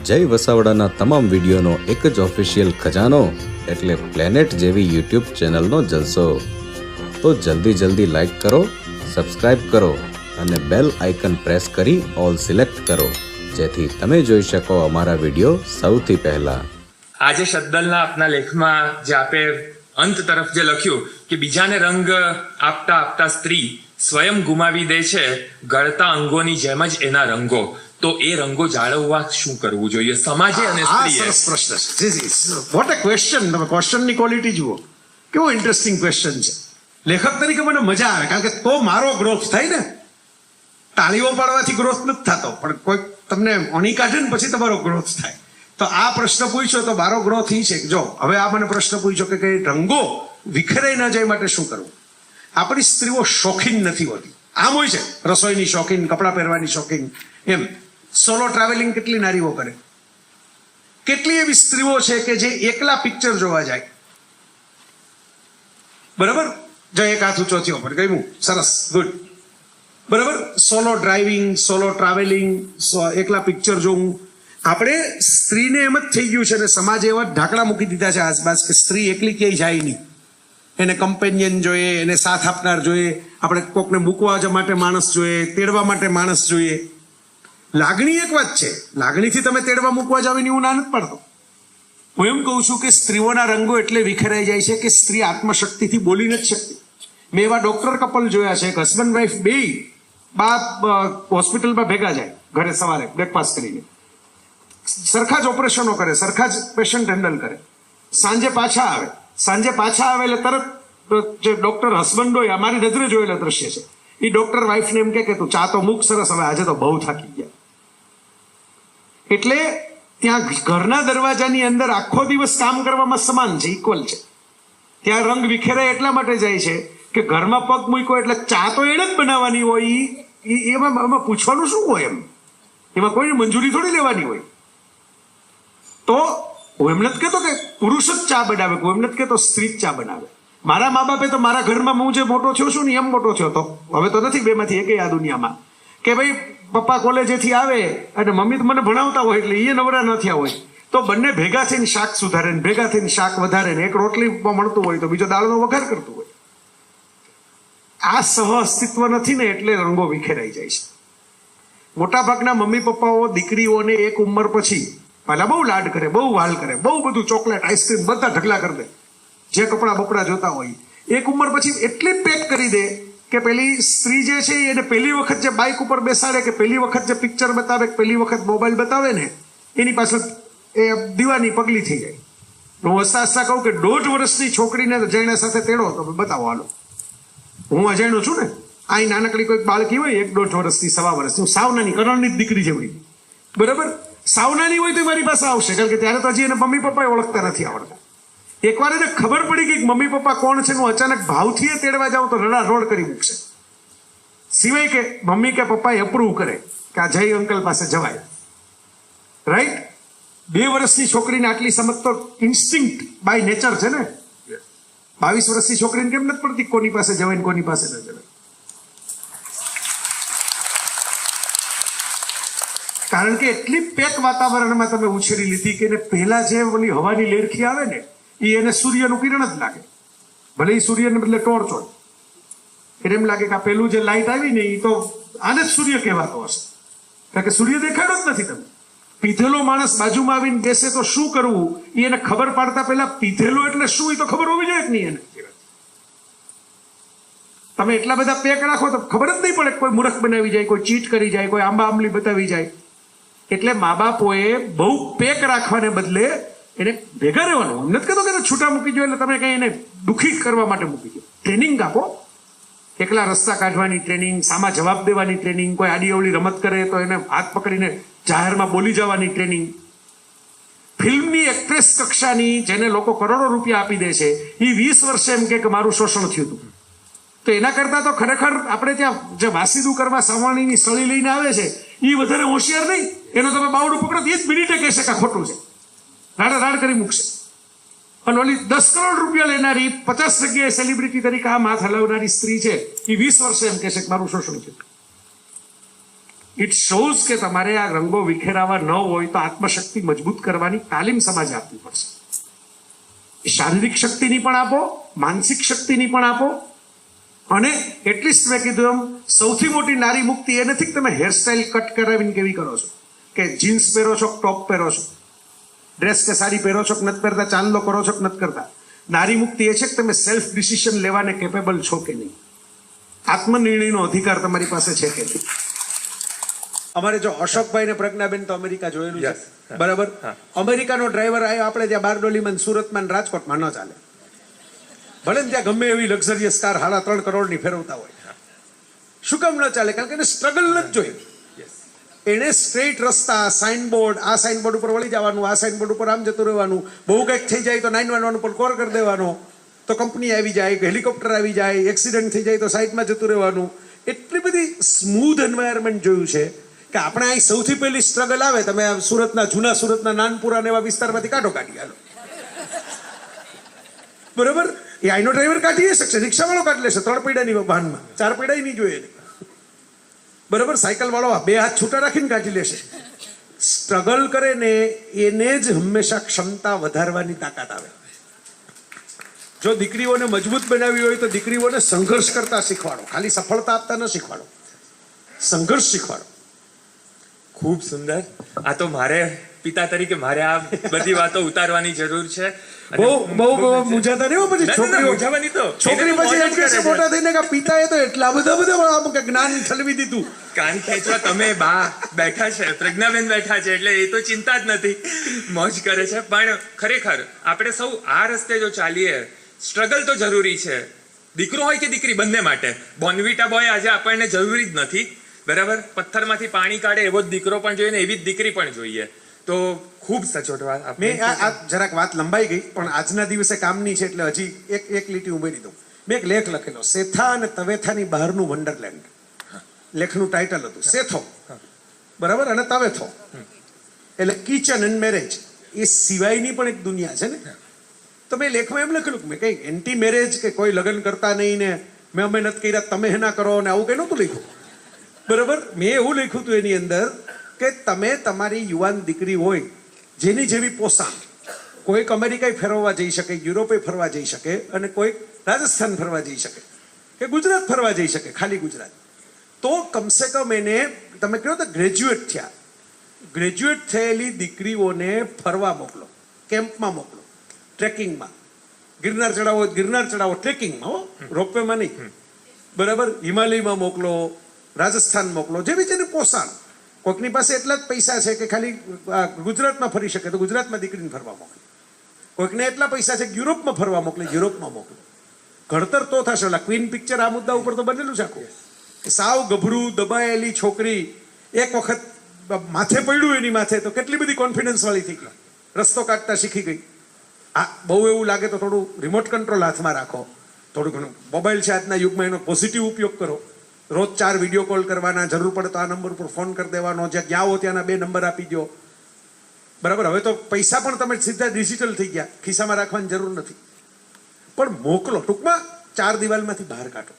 જય વસાવડાના તમામ વિડીયોનો એક જ ઓફિશિયલ ખજાનો એટલે પ્લેનેટ જેવી યુટ્યુબ ચેનલનો જલસો. તો જલ્દી લાઈક કરો, સબસ્ક્રાઇબ કરો અને બેલ આઇકન પ્રેસ કરી ઓલ સિલેક્ટ કરો, જેથી તમે જોઈ શકો અમારા વિડીયો સૌથી પહેલા. આજે શબ્દલના આપના લેખમાં જે આપે અંત તરફ જે લખ્યું કે બીજાને રંગ આપતા આપતા સ્ત્રી સ્વયં ગુમાવી દે છે ગળતા અંગોની જેમ જ એના રંગો, તો એ રંગો જાળવવા શું કરવું જોઈએ સમાજે અને સ્ત્રીએ? સરસ પ્રશ્ન છે. What a question. તમે ક્વેશ્ચનની ક્વોલિટી જુઓ, કેવો ઇન્ટરેસ્ટિંગ ક્વેશ્ચન છે. લેખક તરીકે મને મજા આવે, કારણ કે તો મારો ગ્રોથ થાય ને. તાળીઓ પાડવાથી ગ્રોથ નથી થતો, પણ કોઈ તમને ઓણી કાઢે ને પછી તમારો ગ્રોથ થાય. તો આ પ્રશ્ન પૂછ્યો તો મારો ગ્રોથ એ છે કે જો હવે આ મને પ્રશ્ન પૂછ્યો કે કઈ રંગો વિખરાઈ ન જાય માટે શું કરવું. આપણી સ્ત્રીઓ શોખીન નથી હોતી. આમ હોય છે રસોઈની શોખીન, કપડાં પહેરવાની શોખીન, એમ સોલો ટ્રાવેલિંગ કેટલી નારીઓ કરે. કેટલી એવી સ્ત્રીઓ છે કે જે એકલા પિક્ચર જોવા જાય. બરાબર, જો એક હાથ ઊંચો થયો પણ ગયું, સરસ, ગુડ. બરાબર, સોલો ડ્રાઇવિંગ, સોલો ટ્રાવેલિંગ, એકલા પિક્ચર જોવું. આપણે સ્ત્રીને એમ જ થઈ ગયું છે ને સમાજે એવા ઢાંકડા મૂકી દીધા છે આસપાસ કે સ્ત્રી એકલી ક્યાંય જાય નહીં. એને કમ્પેનિયન જોઈએ, એને સાથ આપનાર જોઈએ, આપણે કોકને મૂકવા માટે માણસ જોઈએ, તેડવા માટે માણસ જોઈએ. લાગણી એક વાત છે, લાગણીથી તમે તેડવા મૂકવા જાવ એની હું ના નથી પાડતો. હું એમ કહું છું કે સ્ત્રીઓના રંગો એટલે વિખરાઈ જાય છે કે સ્ત્રી આત્મશક્તિથી બોલી નથી શકતી. મેં એવા ડોક્ટર કપલ જોયા છે કે હસબન્ડ વાઈફ બે હોસ્પિટલમાં ભેગા જાય, ઘરે સવારે બ્રેકફાસ્ટ કરીને સરખા જ ઓપરેશનો કરે, સરખા જ પેશન્ટ હેન્ડલ કરે, સાંજે પાછા આવે એટલે તરત જે ડોક્ટર હસબન્ડ હોય, અમારી નજરે જોયેલા દ્રશ્ય છે, એ ડોક્ટર વાઈફને એમ કે તું ચા તો મૂક, સરસ, હવે આજે તો બહુ થાકી ગયા. એટલે ત્યાં ઘરના દરવાજાની અંદર આખો દિવસ કામ કરવામાં સમાન છે, ઇક્વલ છે. ત્યાં રંગ વિખેરાય એટલા માટે જાય છે કે ઘરમાં પગ મૂક્યો એટલે ચા તો એને જ બનાવવાની હોય. એમાં પૂછવાનું શું હોય? એમાં કોઈની મંજૂરી થોડી લેવાની હોય. તો હું એમ નથી કહેતો કે પુરુષ જ ચા બનાવે, હું એમ નથી કહેતો સ્ત્રી જ ચા બનાવે. મારા મા બાપે તો મારા ઘરમાં હું જે મોટો થયો છું ને એમ મોટો થયો તો, હવે તો નથી બેમાંથી એક આ દુનિયામાં, કે ભાઈ પપ્પા કોલેજેથી આવે અને મમ્મી તો મને ભણાવતા હોય એટલે એ નવરા ન થયા હોય તો બંને ભેગા થઈને શાક સુધારે ને ભેગા થઈને શાક વધારે ને, એક રોટલીમાં મળતું હોય તો બીજો દાળનો વઘાર કરતું હોય. આ સહ અસ્તિત્વ નથી ને એટલે રંગો વિખેરાઈ જાય છે. મોટા ભાગના મમ્મી પપ્પાઓ દીકરીઓને એક ઉંમર પછી પહેલા બહુ લાડ કરે, બહુ વાલ કરે, બહુ બધું ચોકલેટ, આઈસ્ક્રીમ બધા ઢગલા કરી દે, જે કપડા બપડા જોતા હોય. એક ઉંમર પછી એટલી પેક કરી દે કે પેલી સ્ત્રી જે છે એને પહેલી વખત જે બાઇક ઉપર બેસાડે, કે પહેલી વખત જે પિક્ચર બતાવે, કે પહેલી વખત મોબાઈલ બતાવે ને, એની પાછળ એ દીવાની પગલી થઈ જાય. હું હસતા કહું કે 1.5 વર્ષની છોકરીને અજાણ્યા સાથે તેડો તો બતાવો, હાલો, હું અજાણ્યો છું ને. આ નાનકડી કોઈક બાળકી હોય 1.5 વર્ષની, 1.25 વર્ષની, હું સાવ નાની કરણની જ દીકરી જેવડી, બરાબર, સાવ નાની હોય તો મારી પાસે આવશે, કારણ કે ત્યારે તો હજી એને મમ્મી પપ્પા ઓળખતા નથી આવડતા. એકવાર એને ખબર પડી ગઈ કે મમ્મી પપ્પા કોણ છે, હું અચાનક ભાવથી તેડવા જાઉં તો રડારોડ કરી મૂકશે, સિવાય કે મમ્મી કે પપ્પા એપ્રુવ કરે કે આ જય અંકલ પાસે જવાય. રાઈટ? 2 વર્ષની છોકરીને આટલી સમજ તો ઇન્સ્ટિંક્ટ બાય નેચર છે ને. 22 વર્ષની છોકરીને કેમ નથી પડતી કોની પાસે જવાય ને કોની પાસે ન જવાય? કારણ કે એટલી પેક વાતાવરણમાં તમે ઉછેરી લીધી કે પહેલા જે ઓલી હવાની લેરખી આવે ને એ એને સૂર્યનું કિરણ જ લાગે, ભલે એ સૂર્યને બદલે ટોર્ચ હોય. એને એમ લાગે કે આ પેલું જે લાઈટ આવી ને એ તો આને જ સૂર્ય કહેવાતો હશે, કારણ કે સૂર્ય દેખાડો જ નથી. તમે પીધેલો માણસ બાજુમાં આવીને બેસે તો શું કરવું એ એને ખબર પાડતા પહેલા પીધેલો એટલે શું એ તો ખબર હોવી જોઈએ જ નહીં એને. તમે એટલા બધા પેક રાખો તો ખબર જ નહીં પડે, કોઈ મૂર્ખ બનાવી જાય, કોઈ ચીટ કરી જાય, કોઈ આંબા આંબલી બતાવી જાય. એટલે મા બાપોએ બહુ પેક રાખવાને બદલે એને ભેગા રહેવાનું. હું નથી કહેતો કે છૂટા મૂકી દો એટલે તમે કંઈ એને દુઃખી કરવા માટે મૂકી દો. ટ્રેનિંગ આપો, એકલા રસ્તા કાઢવાની ટ્રેનિંગ, સામા જવાબ દેવાની ટ્રેનિંગ, કોઈ આડી અવળી રમત કરે તો એને હાથ પકડીને જાહેરમાં બોલી જવાની ટ્રેનિંગ. ફિલ્મની એક્ટ્રેસ કક્ષાની જેને લોકો કરોડો રૂપિયા આપી દે છે એ 20 વર્ષે એમ કે મારું શોષણ થયું હતું, તો એના કરતા તો ખરેખર આપણે ત્યાં જે વાસીદું કરવા સાવાણીની સળી લઈને આવે છે એ વધારે હોશિયાર નહીં. એનો તમે બાવડું પકડો તો એ જ મિનિટે કહેશે કે ખોટું છે, રાડ કરી મૂકશે. અને ઓલી 10 કરોડ રૂપિયા લેનારી 50 જગ્યાએ સેલિબ્રિટી તરીકે આમ હાથ હલાવનારી સ્ત્રી છે એ 20 વર્ષે એમ કહેશે કે મારું શોષણ છે. ઇટ શોઝ કે તમારે આ રંગો વિખેરાવા ન હોય તો આત્મશક્તિ મજબૂત કરવાની તાલીમ સમાજ આપવી પડશે. શારીરિક શક્તિની પણ આપો, માનસિક શક્તિની પણ આપો. અને એટલીસ્ટ મેં કીધું એમ સૌથી મોટી નારી મુક્તિ એ નથી કે તમે હેરસ્ટાઇલ કટ કરાવીને કેવી કરો છો, કે જીન્સ પહેરો છો, ટોપ પહેરો છો, ડ્રેસ કે સાડી પહેરો છો કે નથી પહેરતા, ચાંદલો કરો છો કે નથી કરતા. નારી મુક્તિ એ છે કે તમે સેલ્ફ ડિસિઝન લેવાને કેપેબલ છો કે નહીં, આત્મનિર્ણયનો અધિકાર તમારી પાસે છે કે નહીં. અમારે જો અશોકભાઈ ને પ્રજ્ઞાબેન તો અમેરિકા જોયેલું છે, બરાબર. અમેરિકાનો ડ્રાઈવર આવ્યો આપણે ત્યાં બારડોલીમાં, સુરતમાં, રાજકોટમાં ન ચાલે. ભલે ને ત્યાં ગમે એવી લક્ઝરિયસ કાર 3.5 કરોડની ફેરવતા હોય, શું કામ ન ચાલે? કારણ કે એને સ્ટ્રગલ નથી જોઈ. એને સ્ટ્રેટ રસ્તા, સાઇનબોર્ડ, આ સાઇનબોર્ડ ઉપર વળી જવાનું, આ સાઇનબોર્ડ ઉપર આમ જતું રહેવાનું, બહુ કંઈક થઈ જાય તો 911 ઉપર કોલ કરી દેવાનો, તો કંપની આવી જાય, હેલિકોપ્ટર આવી જાય, એક્સિડન્ટ થઈ જાય તો સાઈડમાં જતું રહેવાનું. એટલી બધી સ્મૂધ એન્વાયરમેન્ટ જોયું છે કે આપણે અહીં સૌથી પહેલી સ્ટ્રગલ આવે, તમે સુરતના, જૂના સુરતના નાનપુરા ને એવા વિસ્તારમાંથી કાઢી હાલો, બરોબર. એ આઈનો ડ્રાઈવર કાઢી શકશે, રિક્ષાવાળો કાઢી લેશે 3 પૈડાની વાહનમાં, 4 પૈડા નહીં જોઈએ, બરોબર. સાયકલ વાળો 2 હાથ છૂટા રાખીને કાઢી લેશે. સ્ટ્રગલ કરે ને એને જ હંમેશા ક્ષમતા વધારવાની તાકાત આવે. જો દીકરીઓને મજબૂત બનાવી હોય તો દીકરીઓને સંઘર્ષ કરતા શીખવાડો, ખાલી સફળતા આપતા ન શીખવાડો, સંઘર્ષ શીખવાડો. ખૂબ સુંદર. આ તો મારે પિતા તરીકે મારે આ બધી વાતો ઉતારવાની જરૂર છે. બહુ મૂંઝાતા નહીં હો. પછી મૂંઝાવાની તો છોકરી પછી એમ કહેશે મોટા થઈને કે પિતાએ તો એટલા બધા જ્ઞાન ઠલવી દીધું. કાન ખેંચવા તમે બા બેઠા છે, પ્રજ્ઞાબેન બેઠા છે, એટલે એ તો ચિંતા જ નથી, મોજ કરે છે. પણ ખરેખર આપણે સૌ આ રસ્તે જો ચાલીએ, સ્ટ્રગલ તો જરૂરી છે, દીકરો હોય કે દીકરી, બંને માટે. બોર્નવિટા બોય આજે આપણને જરૂરી જ નથી, બરાબર. પથ્થરમાંથી પાણી કાઢે એવો જ દીકરો પણ જોઈએ ને એવી જ દીકરી પણ જોઈએ. તો ખૂબ સચોટ વાત. મેં આ જરાક વાત લંબાઈ ગઈ, પણ આજના દિવસે કામની છે એટલે હજી એક લીટી ઉમેરી દઉં. મેં એક લેખ લખેલો, સેથા અને તવેથાની બહારનું વન્ડરલેન્ડ. લેખનું ટાઇટલ હતું સેથો, બરાબર, અને તવેથો, એટલે કિચન એન્ડ મેરેજ એ સિવાયની પણ એક દુનિયા છે ને. તો મેં લેખમાં એમ લખેલું કે મેં કંઈ એન્ટી મેરેજ કે કોઈ લગ્ન કરતા નહીં ને મેં અમે નથી કર્યા તમે ના કરો ને આવું કંઈ નહોતું લખ્યું, બરાબર. મેં એવું લખ્યું હતું એની અંદર કે તમે તમારી યુવાન દીકરી હોય જેની જેવી પોસાણ, કોઈક અમેરિકા ફેરવવા જઈ શકે, યુરોપે ફરવા જઈ શકે, અને કોઈક રાજસ્થાન ફરવા જઈ શકે, કે ગુજરાત ફરવા જઈ શકે, ખાલી ગુજરાત, તો કમસે કમ એને તમે કહો તો ગ્રેજ્યુએટ થયા, ગ્રેજ્યુએટ થયેલી દીકરીઓને ફરવા મોકલો, કેમ્પમાં મોકલો, ટ્રેકિંગમાં. ગિરનાર ચડાવો ગિરનાર ચડાવો ટ્રેકિંગમાં, હો, રોપવેમાં નહીં, બરાબર. હિમાલયમાં મોકલો, રાજસ્થાન મોકલો, જેવી જેની પોસાણ. કોઈકની પાસે એટલા જ પૈસા છે કે ખાલી ગુજરાતમાં ફરી શકે તો ગુજરાતમાં દીકરીને ફરવા મોકલે, કોઈકને એટલા પૈસા છે કે યુરોપમાં ફરવા મોકલે, યુરોપમાં મોકલે. ઘડતર તો થશે. ઓલા ક્વીન પિક્ચર આ મુદ્દા ઉપર તો બનેલું છે આખું. સાવ ગભરું દબાયેલી છોકરી એક વખત માથે પડ્યું એની માથે તો કેટલી બધી કોન્ફિડન્સ વાળી થઈ ગઈ, રસ્તો કાઢતા શીખી ગઈ. આ બહુ એવું લાગે તો થોડું રિમોટ કંટ્રોલ હાથમાં રાખો, થોડું ઘણું મોબાઈલ છે આજના યુગમાં એનો પોઝિટિવ ઉપયોગ કરો. રોજ 4 વિડીયો કોલ કરવાના, જરૂર પડે તો આ નંબર ઉપર ફોન કરી દેવાનો, જ્યાં ગયા હો ત્યાંના 2 નંબર આપી દો, બરાબર. હવે તો પૈસા પણ તમે સીધા ડિજિટલ થઈ ગયા, ખિસ્સામાં રાખવાની જરૂર નથી, પણ મોકલો. ટૂંકમાં 4 દિવાલમાંથી બહાર કાઢો.